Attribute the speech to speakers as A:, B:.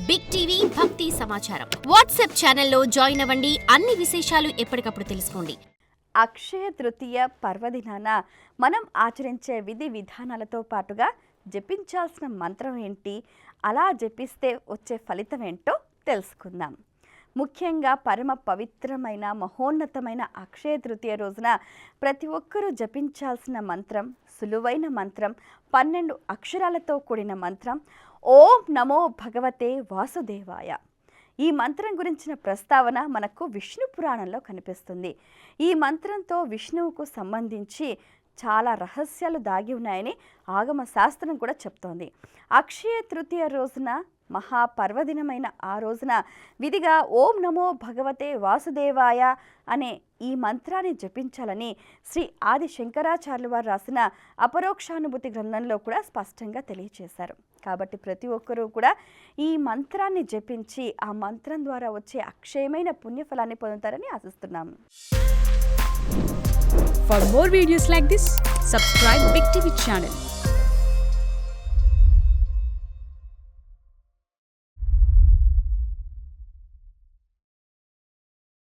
A: Big TV భక్తి సమాచారం WhatsApp ఛానల్లో జాయిన్ అవ్వండి. అన్ని విశేషాలు ఎప్పటికప్పుడు తెలుసుకోండి.
B: అక్షయ తృతీయ పర్వదినాన మనం ఆచరించే విధి విధానాలతో పాటుగా జపించాల్సిన మంత్రం ఏంటి, అలా జపిస్తే వచ్చే ఫలితం ఏంటో తెలుసుకుందాం. ముఖ్యంగా పరమ పవిత్రమైన మహోన్నతమైన అక్షయ తృతీయ రోజున ప్రతి ఒక్కరూ జపించాల్సిన మంత్రం సులువైన మంత్రం, 12 అక్షరాలతో కూడిన మంత్రం ఓం నమో భగవతే వాసుదేవాయ. ఈ మంత్రం గురించిన ప్రస్తావన మనకు విష్ణు పురాణంలో కనిపిస్తుంది. ఈ మంత్రంతో విష్ణువుకు సంబంధించి చాలా రహస్యాలు దాగి ఉన్నాయని ఆగమ శాస్త్రం కూడా చెప్తోంది. అక్షయ తృతీయ రోజున మహాపర్వదినమైన ఆ రోజున విధిగా ఓం నమో భగవతే వాసుదేవాయ అనే ఈ మంత్రాన్ని జపించాలని శ్రీ ఆది శంకరాచార్యులు వారు రాసిన అపరోక్షానుభూతి గ్రంథంలో కూడా స్పష్టంగా తెలియజేశారు. కాబట్టి ప్రతి ఒక్కరూ కూడా ఈ మంత్రాన్ని జపించి ఆ మంత్రం ద్వారా వచ్చే అక్షయమైన పుణ్యఫలాన్ని పొందుతారని ఆశిస్తున్నాము.
C: For more videos like this, subscribe Big TV channel.